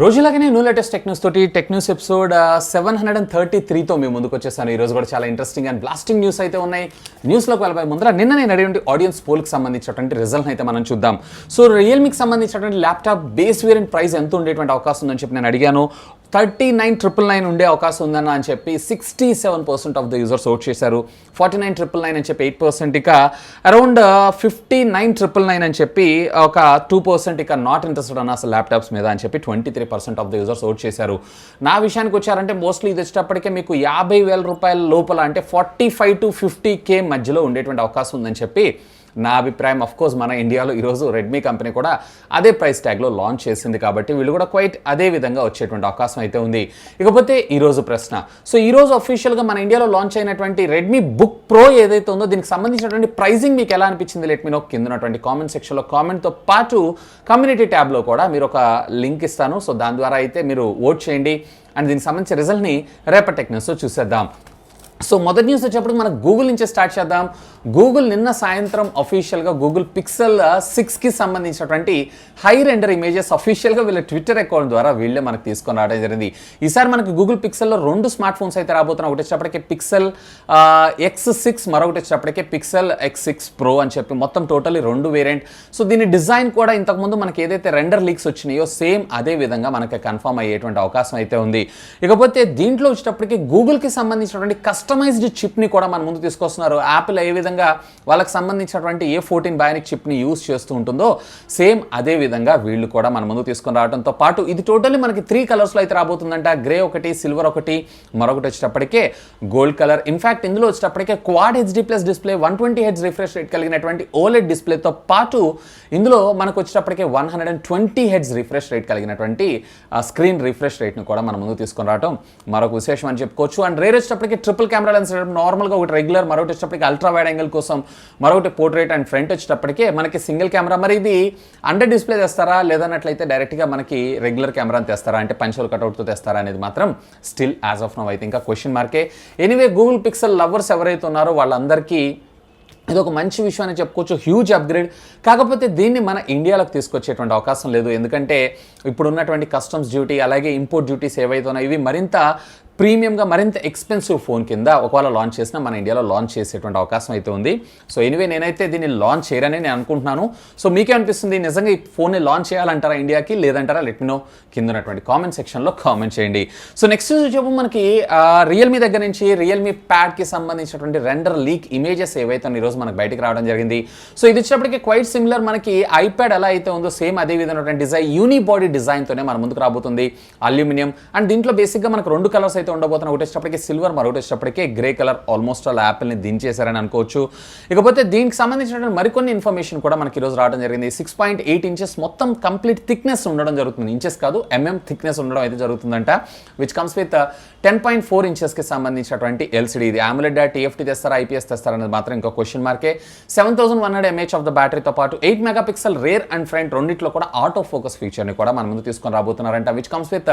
రోజులాగానే latest టెక్న్యూస్ తోటి టెక్న్యూస్ episode 733తో మేము ముందుకు వచ్చేసాను. ఈ రోజు కూడా చాలా ఇంట్రెస్టింగ్ అండ్ బ్లాస్టింగ్ న్యూస్ అయితే ఉన్నాయి. న్యూస్లోకి వెళ్ళబోయే ముందర నిన్న నేను అడిగిన ఆడియన్స్ పోల్కి సంబంధించినటువంటి రిజల్ట్ అయితే మనం చూద్దాం. సో రియల్మీకి సంబంధించినటువంటి ల్యాప్టాప్ బేస్ వేరియంట్ ప్రైస్ ఎంత ఉండేటువంటి అవకాశం ఉందని చెప్పి నేను అడిగాను. 39,999 ఉండే అవకాశం ఉందన్న అని చెప్పి 67% ఆఫ్ ద యూజర్స్ ఓట్ చేశారు. 49,999 అని చెప్పి 8%, ఇక అరౌండ్ 59,999 అని చెప్పి ఒక 2% ఇక నాట్ ఇంట్రెస్టెడ్ అన్న అసలు ల్యాప్టాప్స్ మీద అని చెప్పి 23% ఆఫ్ ద యూజర్స్ ఓట్ చేశారు. నా విషయానికి వచ్చారంటే మోస్ట్లీ ఇది వచ్చేటప్పటికే మీకు 50,000 రూపాయల లోపల అంటే 45,000 to 50,000 మధ్యలో ఉండేటువంటి అవకాశం ఉందని చెప్పి నా అభిప్రాయం. ఆఫ్ కోర్స్ మన ఇండియాలో ఈరోజు రెడ్మీ కంపెనీ కూడా అదే ప్రైస్ ట్యాగ్లో లాంచ్ చేసింది కాబట్టి వీళ్ళు కూడా క్వైట్ అదే విధంగా వచ్చేటువంటి అవకాశం అయితే ఉంది. ఇకపోతే ఈరోజు ప్రశ్న, సో ఈరోజు అఫీషియల్గా మన ఇండియాలో లాంచ్ అయినటువంటి రెడ్మీ బుక్ ప్రో ఏదైతే ఉందో దీనికి సంబంధించినటువంటి ప్రైజింగ్ మీకు ఎలా అనిపించింది లెట్ మీ నో కింద ఉన్నటువంటి కామెంట్ సెక్షన్లో. కామెంట్తో పాటు కమ్యూనిటీ ట్యాబ్లో కూడా మీరు ఒక లింక్ ఇస్తాను. సో దాని ద్వారా అయితే మీరు ఓట్ చేయండి అండ్ దీనికి సంబంధించిన రిజల్ట్ని రేపటి టెక్న్యూస్లో చూసేద్దాం. సో మొదటి న్యూస్ వచ్చేప్పుడు మనకు గూగుల్ నుంచే స్టార్ట్ చేద్దాం. గూగుల్ నిన్న సాయంత్రం అఫీషియల్గా గూగుల్ పిక్సెల్ 6కి సంబంధించినటువంటి హై రెండర్ ఇమేజెస్ అఫీషియల్గా వీళ్ళ ట్విట్టర్ అకౌంట్ ద్వారా వీళ్ళే మనకు తీసుకొని రావడం జరిగింది. ఈసారి మనకి గూగుల్ పిక్సెల్లో 2 స్మార్ట్ ఫోన్స్ అయితే రాబోతున్నాయి. ఒకటి వచ్చేటప్పటికే పిక్సెల్ X6, మరొకటి వచ్చేటప్పటికే పిక్సెల్ X6 Pro అని చెప్పి మొత్తం టోటల్లీ 2 వేరియంట్. సో దీని డిజైన్ కూడా ఇంతకుముందు మనకి ఏదైతే రెండర్ లీక్స్ వచ్చినాయో సేమ్ అదే విధంగా మనకి కన్ఫర్మ్ అయ్యేటువంటి అవకాశం అయితే ఉంది. ఇకపోతే దీంట్లో వచ్చేటప్పటికి గూగుల్కి సంబంధించినటువంటి కస్టమైజ్డ్ చిప్ని కూడా మన ముందు తీసుకొస్తున్నారు. యాపిల్ ఏ విధంగా వాళ్ళకి సంబంధించినటువంటి A14 బయానిక్ చిప్ని యూజ్ చేస్తూ ఉంటుందో సేమ్ అదే విధంగా వీళ్ళు కూడా మన ముందు తీసుకొని రావడంతో పాటు ఇది టోటల్లీ మనకి 3 కలర్స్లో అయితే రాబోతుందంట. గ్రే ఒకటి, సిల్వర్ ఒకటి, మరొకటి వచ్చేటప్పటికే గోల్డ్ కలర్. ఇన్ఫాక్ట్ ఇందులో వచ్చేటప్పటికే quad HD+ display, 120 Hz refresh rate కలిగినటువంటి OLED డిస్ప్లేతో పాటు ఇందులో మనకు వచ్చేటప్పటికే 120 Hz రిఫ్రెష్ రేట్ కలిగినటువంటి స్క్రీన్ రిఫ్రెష్ రేట్ని కూడా మన ముందు తీసుకొని రావడం మరొక విశేషం అని చెప్పుకోవచ్చు. అండ్ రేర్ వచ్చేటప్పటికే ట్రిపుల్ కెమెరా లెన్స్, నార్మల్గా ఒకటి రెగ్యులర్, మరొకటి వచ్చేటప్పటికి అల్ట్రా వైడ్ యాంగిల్ కోసం, మరొకటి పోర్ట్రేట్ అండ్ ఫ్రంట్ వచ్చేటప్పటికే మనకి సింగిల్ కెమెరా. మరి ఇది అండర్ డిస్ప్లే తెస్తారా లేదన్నట్లయితే డైరెక్ట్గా మనకి రెగ్యులర్ కెమెరాని తెస్తారా అంటే పంచోల్ కట్అవుట్తో తెస్తారా అనేది మాత్రం స్టిల్ యాజ్ ఆఫ్ నౌ అయితే ఇంకా క్వశ్చన్ మార్కే. ఎనీవే గూగుల్ పిక్సెల్ లవర్స్ ఎవరైతే ఉన్నారో వాళ్ళందరికీ ఇది ఒక మంచి విషయం అని చెప్పుకోవచ్చు, హ్యూజ్ అప్గ్రేడ్. కాకపోతే దీన్ని మన ఇండియాలోకి తీసుకొచ్చేటువంటి అవకాశం లేదు. ఎందుకంటే ఇప్పుడు ఉన్నటువంటి కస్టమ్స్ డ్యూటీ అలాగే ఇంపోర్ట్ డ్యూటీస్ ఏవైతే ఉన్నాయో ఇవి మరింత ప్రీమియంగా, మరింత ఎక్స్పెన్సివ్ ఫోన్ కింద ఒకవేళ లాంచ్ చేసినా మన ఇండియాలో లాంచ్ చేసేటువంటి అవకాశం అయితే ఉంది. సో ఎనీవే నేనైతే దీన్ని లాంచ్ చేయరని నేను అనుకుంటున్నాను. సో మీకే అనిపిస్తుంది నిజంగా ఈ ఫోన్ని లాంచ్ చేయాలంటారా ఇండియాకి లేదంటారా లెట్ మీ నో కింద ఉన్నటువంటి కామెంట్ సెక్షన్లో కామెంట్ చేయండి. సో నెక్స్ట్ చెప్పు మనకి రియల్మీ దగ్గర నుంచి రియల్మీ ప్యాడ్కి సంబంధించినటువంటి రెండర్ లీక్ ఇమేజెస్ ఏవైతే ఈరోజు మనకు బయటకు రావడం జరిగింది. సో ఇది వచ్చేటప్పటికి క్వైట్ సిమిలర్, మనకి ఐప్యాడ్ ఎలా అయితే ఉందో సేమ్ అదే విధమైనటువంటి డిజైన్, యూని బాడీ డిజైన్తోనే మన ముందుకు రాబోతుంది. అల్యూమినియం అండ్ దీంట్లో బేసిక్గా మనకు 2 కలర్స్ ఉండబోతున్నా. ఒకటి వచ్చేటప్పటికి సిల్వర్, మరొకటి వచ్చేటప్పటికే గ్రే కలర్. ఆల్మోస్ట్ ఆల్ యాపిల్ని దించేశారని అనుకోవచ్చు. ఇకపోతే దీనికి సంబంధించిన మరికొన్ని ఇన్ఫర్మేషన్ కూడా మనకి ఈరోజు రావడం జరిగింది. 6.8 ఇంచెస్ మొత్తం కంప్లీట్ థిక్నెస్ ఉండడం జరుగుతుంది. ఇంచెస్ కాదు థిక్నెస్ ఉండడం అయితే జరుగుతుందంట. విచ్ కమ్స్ విత్ 10.4 ఇంచెస్కి సంబంధించినటువంటి LCD. ఇది AMOLED TFT తెస్తారా IPS తెస్తారా అనేది మాత్రం ఇంకో క్వశ్చన్ మార్కే. 7100 mAh ఆఫ్ ద బ్యాటరీతో పాటు 8 మెగాపిక్సెల్ రేర్ అండ్ ఫ్రంట్ రెండిట్లో కూడా ఆటో ఫోకస్ ఫీచర్ని కూడా మన ముందు తీసుకొని రాబోతున్నారంట. Which comes with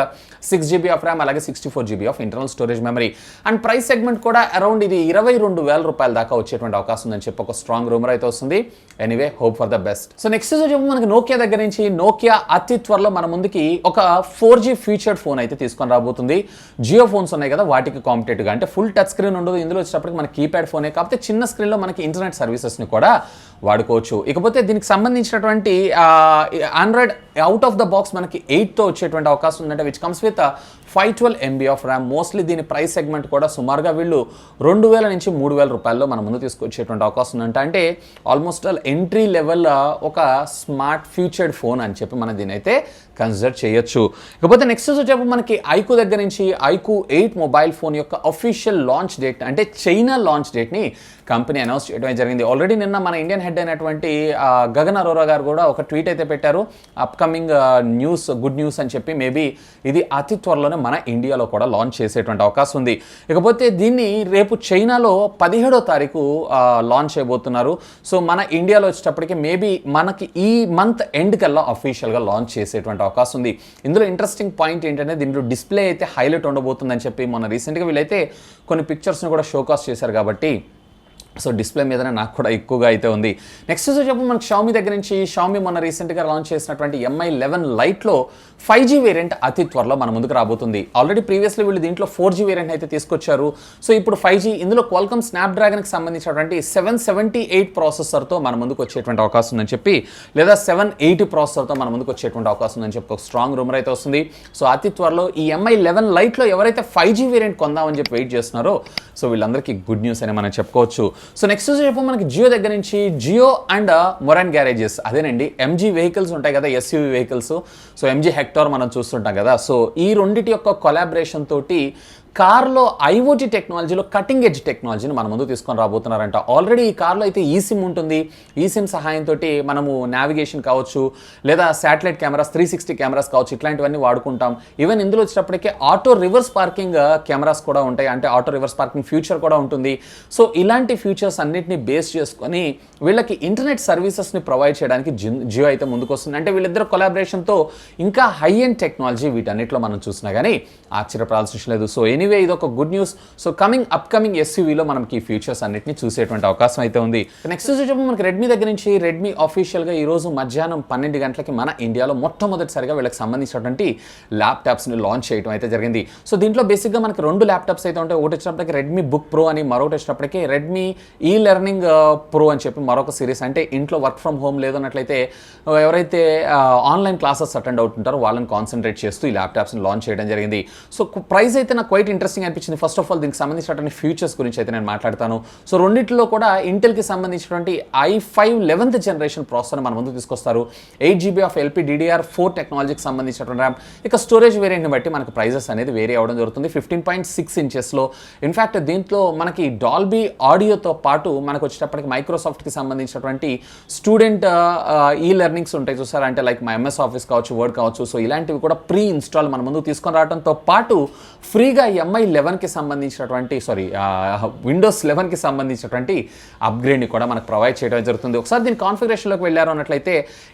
6GB of RAM అలాగే 64GB of internal storage memory. And price segment కూడా అరౌండ్ ఇది 22,000 రూపాయల దాకా వచ్చేటువంటి అవకాశం ఉందని చెప్పి ఒక స్ట్రాంగ్ రూమర్ అయితే వస్తుంది. Anyway hope for the best. So next చెప్పు మనకి నోకియా దగ్గర నుంచి నోకియా అతి త్వరలో మన ముందుకి ఒక 4G ఫీచర్డ్ ఫోన్ అయితే తీసుకొని రాబోతుంది. జియో ఫోన్స్ ఉన్నాయి కదా వాటికి కాంపిటేటివ్గా, అంటే ఫుల్ టచ్ స్క్రీన్ ఉండదు ఇందులో వచ్చేటప్పటికి మన కీప్యాడ్ ఫోనే, కాకపోతే చిన్న స్క్రీన్లో మనకి ఇంటర్నెట్ సర్వీసెస్ని కూడా వాడుకోవచ్చు. ఇకపోతే దీనికి సంబంధించినటువంటి Android out of the box మనకి 8తో వచ్చేటువంటి అవకాశం ఉందంటే which comes with 512 MB of RAM. Mostly దీని ప్రైస్ సెగ్మెంట్ కూడా సుమారుగా వీళ్ళు 2,000 నుంచి 3,000 రూపాయల్లో మన ముందు తీసుకొచ్చేటువంటి అవకాశం ఉందంట. అంటే ఆల్మోస్ట్ ఆల్ ఎంట్రీ లెవెల్ ఒక స్మార్ట్ ఫ్యూచర్డ్ ఫోన్ అని చెప్పి మనం దీని అయితే కన్సిడర్ చేయొచ్చు. ఇకపోతే నెక్స్ట్ వచ్చేప్పుడు మనకి ఐకు దగ్గర నుంచి ఐకు 8 మొబైల్ ఫోన్ యొక్క అఫీషియల్ లాంచ్ డేట్ అంటే చైనా లాంచ్ డేట్ని కంపెనీ అనౌన్స్ చేయడం జరిగింది. ఆల్రెడీ నిన్న మన ఇండియన్ హెడ్ అయినటువంటి గగన్ అరోరా గారు కూడా ఒక ట్వీట్ అయితే పెట్టారు. అప్కమింగ్ న్యూస్, గుడ్ న్యూస్ అని చెప్పి మేబీ ఇది అతి త్వరలోనే మన ఇండియాలో కూడా లాంచ్ చేసేటువంటి అవకాశం ఉంది. ఇకపోతే దీన్ని రేపు చైనాలో 17వ తారీఖు లాంచ్ చేయబోతున్నారు. సో మన ఇండియాలో వచ్చేటప్పటికి మేబీ మనకి ఈ మంత్ ఎండ్ కల్లా అఫీషియల్గా లాంచ్ చేసేటువంటి అవకాశం ఉంది. ఇందులో ఇంట్రెస్టింగ్ పాయింట్ ఏంటంటే దీంట్లో డిస్ప్లే అయితే హైలైట్ ఉండబోతుందని చెప్పి మొన్న రీసెంట్గా వీళ్ళైతే కొన్ని పిక్చర్స్ని కూడా షోకాస్ట్ చేశారు కాబట్టి సో డిస్ప్లే మీదనే నాకు కూడా ఎక్కువగా అయితే ఉంది. నెక్స్ట్ చెప్పు మనకి షామీ దగ్గర నుంచి షామీ మొన్న రీసెంట్గా లాంచ్ చేసినటువంటి MI11 లైట్లో 5G వేరియంట్ అతి త్వరలో మన ముందుకు రాబోతుంది. ఆల్రెడీ ప్రీవియస్లీ వీళ్ళు దీంట్లో 4G వేరియంట్ అయితే తీసుకొచ్చారు. సో ఇప్పుడు 5G ఇందులో క్వాల్కమ్ స్నాప్డ్రాగన్కి సంబంధించినటువంటి 778 ప్రాసెసర్తో మన ముందుకు వచ్చేటువంటి అవకాశం ఉందని చెప్పి, లేదా 780 ప్రాసెసర్తో మన ముందుకు వచ్చేటువంటి అవకాశం ఉందని చెప్పి ఒక స్ట్రాంగ్ రూమర్ అయితే వస్తుంది. సో అతి త్వరలో ఈ MI11 లైట్లో ఎవరైతే 5G వేరియంట్ కొందామని చెప్పి వెయిట్ చేస్తున్నారో సో వీళ్ళందరికీ గుడ్ న్యూస్ అని మనం చెప్పుకోవచ్చు. సో నెక్స్ట్ చెప్పు మనకి జియో దగ్గర నుంచి జియో అండ్ మొరాన్ గ్యారేజెస్, అదేనండి MG వెహికల్స్ ఉంటాయి కదా, SUV vehicles. So MG hectare మనం చూస్తుంటాం కదా. సో ఈ రెండిటి యొక్క కొలాబరేషన్ తోటి కార్లో IoT టెక్నాలజీలో కటింగ్ ఎడ్జ్ టెక్నాలజీని మన ముందు తీసుకొని రాబోతున్నారంట. ఆల్రెడీ ఈ కార్లో అయితే ఈసిమ్ ఉంటుంది. ఈసిమ్ సహాయంతో మనము నావిగేషన్ కావచ్చు, లేదా శాటిలైట్ కెమెరాస్ 360 కెమెరాస్ కావచ్చు, ఇట్లాంటివన్నీ వాడుకుంటాం. ఈవెన్ ఇందులో వచ్చేటప్పటికే ఆటో రివర్స్ పార్కింగ్ కెమెరాస్ కూడా ఉంటాయి, అంటే ఆటో రివర్స్ పార్కింగ్ ఫ్యూచర్ కూడా ఉంటుంది. సో ఇలాంటి ఫ్యూచర్స్ అన్నిటిని బేస్ చేసుకొని వీళ్ళకి ఇంటర్నెట్ సర్వీసెస్ని ప్రొవైడ్ చేయడానికి జియో అయితే ముందుకు వస్తుంది. అంటే వీళ్ళిద్దరు కొలాబరేషన్తో ఇంకా హై ఎండ్ టెక్నాలజీ వీటన్నిటిలో మనం చూసినా కానీ ఆశ్చర్యపడాల్సిన లేదు. సో ఎనీవే ఇది ఒక గుడ్ న్యూస్. సో అప్కమింగ్ SUVలో మనకి ఈ ఫీచర్స్ అన్నిటిని చూసేటువంటి అవకాశం అయితే ఉంది. నెక్స్ట్ వచ్చేటప్పుడు మనకి రెడ్మీ దగ్గర నుంచి రెడ్మీ అఫీషియల్గా ఈరోజు మధ్యాహ్నం 12 గంటలకి మన ఇండియాలో మొట్టమొదటిసారిగా వీళ్ళకి సంబంధించినటువంటి ల్యాప్టాప్స్ని లాంచ్ చేయడం అయితే జరిగింది. సో దీంట్లో బేసిక్గా మనకి 2 ల్యాప్టాప్స్ అయితే ఉంటాయి. ఒకటి వచ్చినప్పటికీ రెడ్మీ బుక్ ప్రో అని, మరొకటి వచ్చినప్పటికీ రెడ్మీ ఈ లెర్నింగ్ ప్రో అని చెప్పి మరొక సిరీస్. అంటే ఇంట్లో వర్క్ ఫ్రమ్ హోమ్ లేదన్నట్లయితే ఎవరైతే ఆన్లైన్ క్లాసెస్ అటెండ్ అవుతుంటారో వాళ్ళని కాన్సన్ట్రేట్ చేస్తూ ఈ ల్యాప్టాప్స్ని లాంచ్ చేయడం జరిగింది. సో ప్రైస్ అయితే నాకు క్వైట్ ఇంట్రెస్టింగ్ అనిపించింది. ఫస్ట్ ఆఫ్ ఆల్ దీనికి సంబంధించినటువంటి ఫ్యూచర్స్ గురించి అయితే నేను మాట్లాడతాను. సో రెండింటిలో కూడా ఇంటెల్కి సంబంధించినటువంటి i5 11th జనరేషన్ ప్రాసెసర్ మన ముందుకు తీసుకొస్తారు. 8GB ఆఫ్ LPDDR4 టెక్నాలజీకి సంబంధించినటువంటి ర్యామ్. ఇక స్టోరేజ్ వేరియంట్ని బట్టి మనకు ప్రైజెస్ అనేది వేరీ అవ్వడం జరుగుతుంది. 15.6 ఇంచెస్లో. ఇన్ఫ్యాక్ట్ దీంట్లో మనకి డాల్బీ ఆడియోతో పాటు మనకు వచ్చేటప్పటికి మైక్రోసాఫ్ట్కి సంబంధించినటువంటి స్టూడెంట్ ఈ లెర్నింగ్స్ ఉంటాయి చూసారా, అంటే లైక్ మా MS ఆఫీస్ కావచ్చు, వర్డ్ కావచ్చు. సో ఇలాంటివి కూడా ప్రీ ఇన్స్టాల్ మన ముందుకు తీసుకొని రావడంతో పాటు ఫ్రీగా MI11కి సంబంధించినటువంటి విండోస్ 11కి సంబంధించినటువంటి అప్గ్రేడ్ని కూడా మనకు ప్రొవైడ్ చేయడం జరుగుతుంది. ఒకసారి దీని కాన్ఫిగరేషన్లోకి వెళ్ళారు అన్నట్లయితే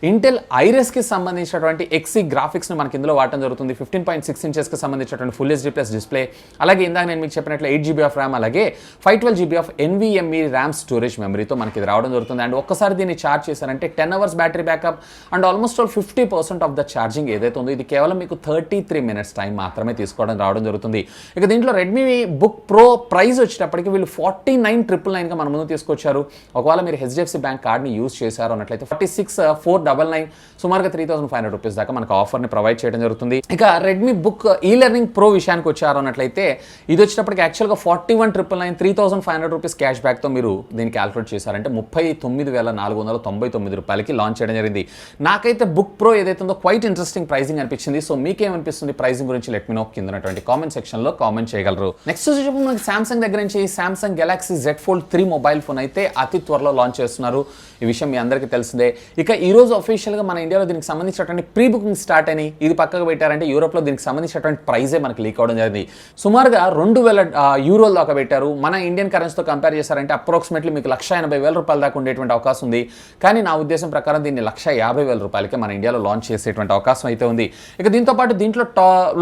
ఇంటెల్ ఐరెస్కి సంబంధించినటువంటి XE గ్రాఫిక్స్ని మనకి ఇందులో వాడటం జరుగుతుంది. 15.6 ఇంచెస్కి సంబంధించినటువంటి ఫుల్ HD ప్లస్ డిస్ప్లే. అలాగే ఇందాక నేను మీకు చెప్పినట్లు 8GB ఆఫ్ ర్యామ్, అలాగే 512GB of NVMe RAM storage మెమరీతో మనకి ఇది రావడం జరుగుతుంది. అండ్ ఒక్కసారి దీన్ని ఛార్జ్ చేశారంటే 10 hours battery backup and almost 50% of the charging ఏదైతే ఉందో ఇది కేవలం మీకు 33 minutes టైం మాత్రమే తీసుకోవడం రావడం జరుగుతుంది. ఇక దీంట్లో రెడ్మీ బుక్ ప్రో ప్రైస్ వచ్చేటప్పటికి వీళ్ళు 49,999గా మన ముందు తీసుకొచ్చారు. ఒకవేళ మీరు HDFC బ్యాంక్ కార్డ్ని యూజ్ చేశారు అన్నట్లయితే 46,499 సుమారుగా 3,500 రూపీస్ దాకా మనకు ఆఫర్ని ప్రొవైడ్ చేయడం జరుగుతుంది. ఇక రెడ్మీ బుక్ ఈ లెర్నింగ్ ప్రో విషయానికి వచ్చారు అన్నట్లయితే ఇది వచ్చేటప్పటికి యాక్చువల్గా 41,999 3,500 రూపీస్ క్యాష్ బ్యాక్తో మీరు దీన్ని క్యాల్కులేట్ చేశారంటే 39,499 రూపాయలకి లాంచ్ చేయడం జరిగింది. నాకైతే బుక్ ప్రో ఏదైతే ఉందో క్వైట్ ఇంట్రెస్టింగ్ ప్రైజింగ్ అనిపించింది. సో మీకేమనిపిస్తుంది ప్రైజింగ్ గురించి లెట్ మీ నో కింద ఉన్నటువంటి కామెంట్ సెక్షన్లో కామెంట్ చేయగలరు. నెక్స్ట్ వచ్చేటప్పుడు మనకి సామ్సంగ్ దగ్గర నుంచి Samsung Galaxy Z Fold 3 mobile phone అయితే అతి త్వరలో లాంచ్ చేస్తున్నారు. ఈ విషయం మీ అందరికీ తెలిసిందే. ఇక ఈ రోజు అఫీషియల్గా మన ఇండియాలో దీనికి సంబంధించినటువంటి ప్రీ బుకింగ్ స్టార్ట్ అని ఇది పక్కకు పెట్టారంటే యూరోప్లో దీనికి సంబంధించినటువంటి ప్రైజే మనకి లీక్ అవడం జరిగింది. సుమారుగా 2,000 యూరోల దాకా పెట్టారు. మన ఇండియన్ కరెన్సీతో కంపేర్ చేశారంటే అప్రాక్సిమేట్లీ మీకు 1,80,000 రూపాయల దాకా ఉండేటువంటి అవకాశం ఉంది. కానీ నా ఉద్దేశం ప్రకారం దీన్ని 1,50,000 రూపాయలకే మన ఇండియాలో లాంచ్ చేసేటువంటి అవకాశం అయితే ఉంది. ఇక దీంతో పాటు దీంట్లో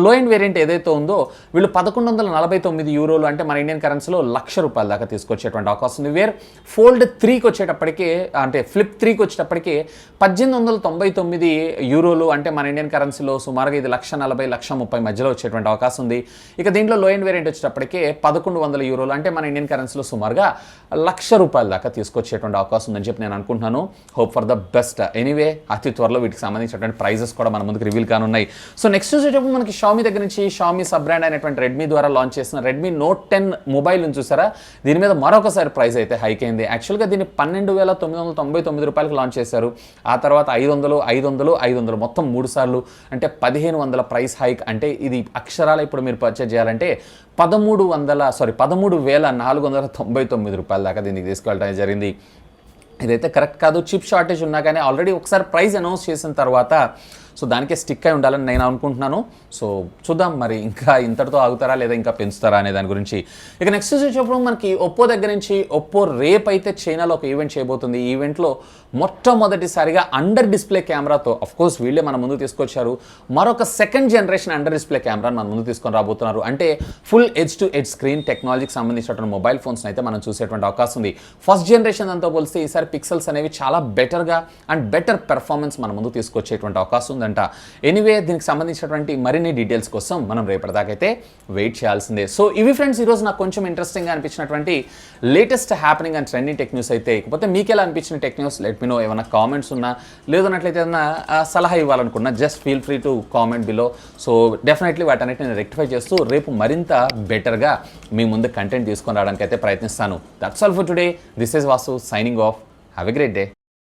లో ఎండ్ వేరియంట్ ఏదైతే ఉందో వీళ్ళు 1,149 యూరోలు అంటే మన ఇండియన్ కరెన్సీలో 1,00,000 రూపాయల దాకా తీసుకొచ్చేటువంటి అవకాశం ఉంది. వేర్ ఫోల్డ్ 3కి వచ్చేటప్పటికే అంటే ఫ్లిప్ 3కి వచ్చేటప్పటికే 1,899 యూరోలు అంటే మన ఇండియన్ కరెన్సీలో సుమారుగా ఇది 1,40,000 1,30,000 మధ్యలో వచ్చేటువంటి అవకాశం ఉంది. ఇక దీంట్లో లో ఎండ్ వేరియంట్ వచ్చేటప్పటికే 1,100 యూరోలు అంటే మన ఇండియన్ కరెన్సీలో సుమారుగా 1,00,000 రూపాయల దాకా తీసుకొచ్చేటువంటి అవకాశం ఉందని చెప్పి నేను అనుకుంటున్నాను. Hope for the best. Anyway అతి త్వరలో వీటికి సంబంధించినటువంటి ప్రైజెస్ కూడా మన ముందుకు రివీల్ కానున్నాయి. సో నెక్స్ట్ వచ్చేటప్పుడు మనకి షామీ దగ్గర నుంచి షామీ సబ్ బ్రాండ్ అయినటువంటి రెడ్మీ ద్వారా లాంచ్ చేసిన రెడ్మీ నోట్ 10 మొబైల్ చూసారా, దీని మీద మరొకసారి ప్రైస్ అయితే హైక్ అయింది. యాక్చువల్గా దీన్ని 12,999 రూపాయలకి లాంచ్ చేశారు. ఆ తర్వాత 500, 500, 500 మొత్తం 3 సార్లు అంటే 1,500 ప్రైస్ హైక్. అంటే ఇది అక్షరాల ఇప్పుడు మీరు పర్చేజ్ చేయాలంటే 13,499 రూపాయల దాకా దీనికి తీసుకెళ్ళడం జరిగింది. ఇదైతే కరెక్ట్ కాదు. చిప్ షార్టేజ్ ఉన్నా కానీ ఆల్రెడీ ఒకసారి ప్రైస్ అనౌన్స్ చేసిన తర్వాత సో దానికే స్టిక్ అయి ఉండాలని నేను అనుకుంటున్నాను. సో చూద్దాం మరి ఇంకా ఇంతటితో ఆగుతారా లేదా ఇంకా పెంచుతారా అనే దాని గురించి. ఇక నెక్స్ట్ చూసినప్పుడు మనకి ఒప్పో దగ్గర నుంచి ఒప్పో రేపు అయితే చైనాలో ఒక ఈవెంట్ చేయబోతుంది. ఈ ఈవెంట్లో మొట్టమొదటిసారిగా అండర్ డిస్ప్లే కెమెరాతో కోర్స్ వీళ్ళే మన ముందు తీసుకొచ్చారు. మరొక సెకండ్ జనరేషన్ అండర్ డిస్ప్లే కెమెరాని మన ముందు తీసుకొని రాబోతున్నారు. అంటే full edge to edge screen టెక్నాలజీకి సంబంధించినటువంటి మొబైల్ ఫోన్స్ అయితే మనం చూసేటువంటి అవకాశం ఉంది. ఫస్ట్ జనరేషన్ అంతా పోలిస్తే ఈసారి పిక్సెల్స్ అనేవి చాలా బెటర్గా అండ్ బెటర్ పెర్ఫార్మెన్స్ మన ముందు తీసుకొచ్చేటువంటి అవకాశం ఉంది. ఎనీవే దీనికి సంబంధించినటువంటి మరిన్ని డీటెయిల్స్ కోసం మనం రేపటిదాకైతే వెయిట్ చేయాల్సిందే. సో ఇవి ఫ్రెండ్స్ ఈరోజు నాకు కొంచెం ఇంట్రెస్టింగ్గా అనిపించినటువంటి latest happening and trending tech news అయితే. ఇకపోతే మీకు ఎలా అనిపించిన tech news let me know. ఏమైనా కామెంట్స్ ఉన్నా లేదన్నట్లయితే ఏదైనా సలహా ఇవ్వాలనుకున్నా just feel free to comment below. So definitely వాటన్నిటిని నేను రెక్టిఫై చేస్తూ రేపు మరింత బెటర్గా మీ ముందు కంటెంట్ తీసుకొని రావడానికి అయితే ప్రయత్నిస్తాను. That's all for today. This is Vasu signing off. Have a great day.